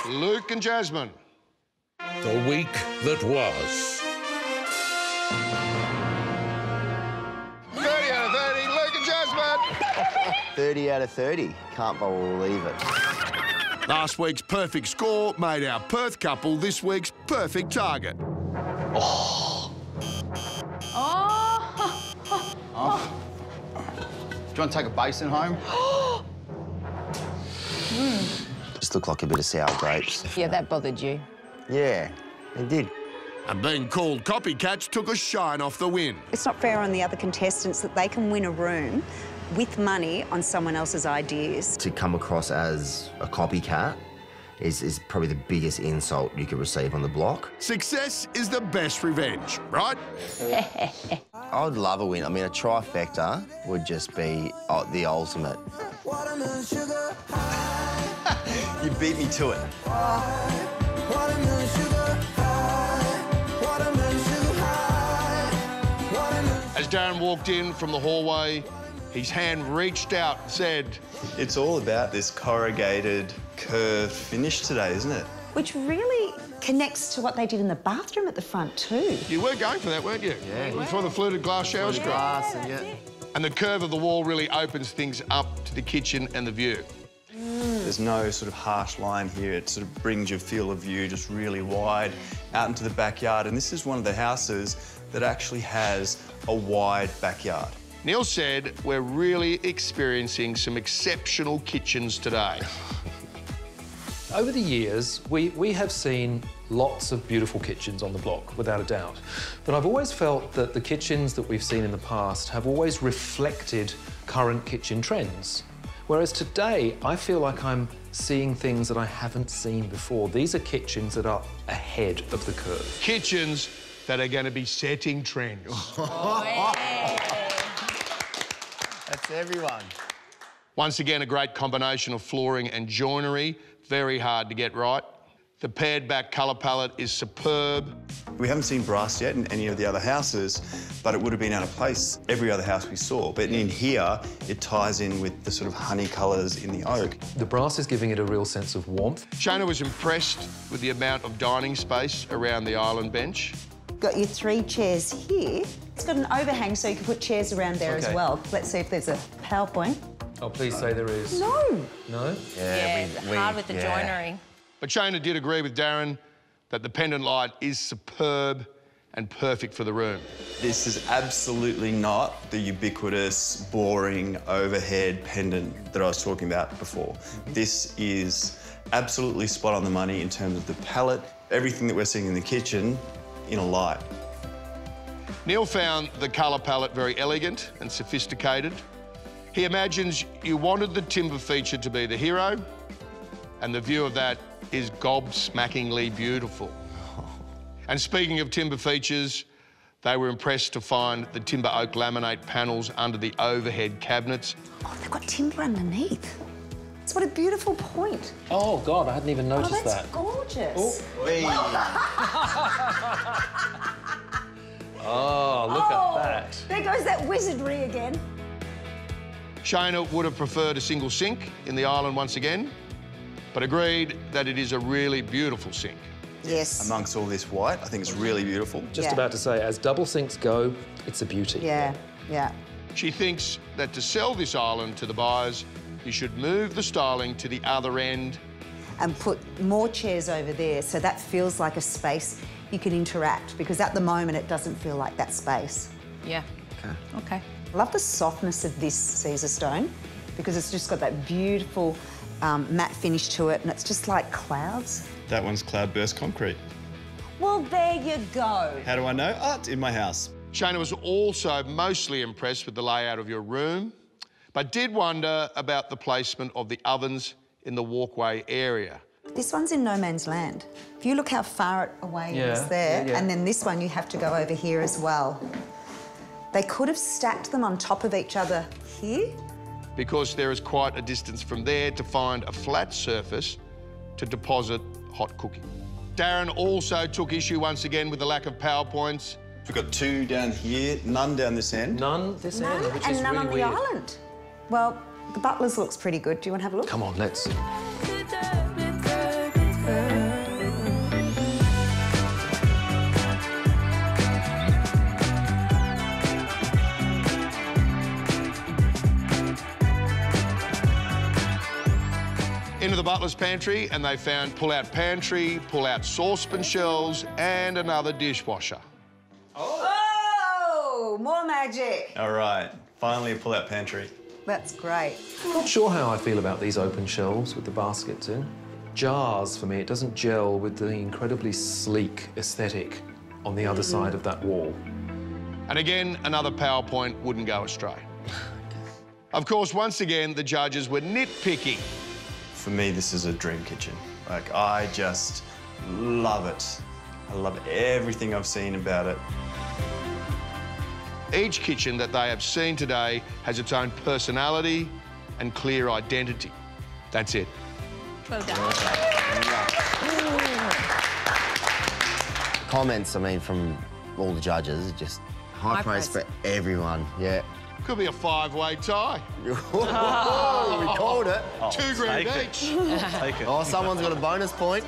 Luke and Jasmin. The week that was. 30 out of 30, Luke and Jasmin. 30 out of 30. Can't believe it. Last week's perfect score made our Perth couple this week's perfect target. Oh. Do you want to take a basin home? Just looked like a bit of sour grapes. Yeah, that bothered you. Yeah, it did. And being called copycats took a shine off the win. It's not fair on the other contestants that they can win a room with money on someone else's ideas. To come across as a copycat is probably the biggest insult you could receive on the block. Success is the best revenge, right? I would love a win. I mean, a trifecta would just be the ultimate. You beat me to it. As Darren walked in from the hallway, his hand reached out and said... It's all about this corrugated, curved finish today, isn't it? Which really connects to what they did in the bathroom at the front too. You were going for that, weren't you? Yeah. Before the fluted glass shower screen. Yeah. And the curve of the wall really opens things up to the kitchen and the view. There's no sort of harsh line here. It sort of brings your field of view just really wide out into the backyard. And this is one of the houses that actually has a wide backyard. Neil said we're really experiencing some exceptional kitchens today. Over the years, we have seen lots of beautiful kitchens on the block, without a doubt. But I've always felt that the kitchens that we've seen in the past have always reflected current kitchen trends. Whereas today, I feel like I'm seeing things that I haven't seen before. These are kitchens that are ahead of the curve. Kitchens that are going to be setting trends. That's everyone. Once again, a great combination of flooring and joinery. Very hard to get right. The pared back colour palette is superb. We haven't seen brass yet in any of the other houses, but it would have been out of place every other house we saw. But in here, it ties in with the sort of honey colours in the oak. The brass is giving it a real sense of warmth. Shona was impressed with the amount of dining space around the island bench. Got your 3 chairs here. It's got an overhang so you can put chairs around there as well. Let's see if there's a PowerPoint. Oh, please say there is. No. No? Yeah, hard with the joinery. But Shona did agree with Darren that the pendant light is superb and perfect for the room. This is absolutely not the ubiquitous, boring, overhead pendant that I was talking about before. This is absolutely spot on the money in terms of the palette, everything that we're seeing in the kitchen in a light. Neil found the colour palette very elegant and sophisticated. He imagines you wanted the timber feature to be the hero, and the view of that is gobsmackingly beautiful. And speaking of timber features, they were impressed to find the timber oak laminate panels under the overhead cabinets. Oh, they've got timber underneath. It's what a beautiful point. Oh, God, I hadn't even noticed that's that. Gorgeous. Oh, look at that. There goes that wizardry again. Shona would have preferred a single sink in the island once again, but agreed that it is a really beautiful sink. Yes. Amongst all this white, I think it's really beautiful. Just about to say, as double sinks go, it's a beauty. Yeah, yeah. She thinks that to sell this island to the buyers, you should move the styling to the other end. And put more chairs over there so that feels like a space you can interact, because at the moment it doesn't feel like that space. Yeah. Okay. I love the softness of this Caesar stone because it's just got that beautiful matte finish to it, and it's just like clouds. That one's cloudburst concrete. Well, there you go. How do I know? Oh, it's in my house. Shona was also mostly impressed with the layout of your room, but did wonder about the placement of the ovens in the walkway area. This one's in no man's land. If you look how far away it is there, and then this one you have to go over here as well. They could have stacked them on top of each other here. Because there is quite a distance from there to find a flat surface to deposit hot cooking. Darren also took issue once again with the lack of PowerPoints. We've got 2 down here, none down this end. None this end, which is none really on the weird. island. Well, the butler's looks pretty good. Do you want to have a look? Come on, let's see. the butler's pantry and they found pull-out pantry, pull-out saucepan shelves and another dishwasher. Oh, more magic. All right, finally a pull-out pantry. That's great. Not sure how I feel about these open shelves with the baskets in. Jars, for me, it doesn't gel with the incredibly sleek aesthetic on the other side of that wall. And again, another PowerPoint wouldn't go astray. Of course, once again, the judges were nitpicking. For me, this is a dream kitchen. Like, I just love it. I love everything I've seen about it. Each kitchen that they have seen today has its own personality and clear identity. That's it. Well done. Comments, I mean, from all the judges, just high praise for everyone. Yeah. Could be a 5-way tie. Oh, we called it. $2 grand each. Take it. Oh, someone's got a bonus point.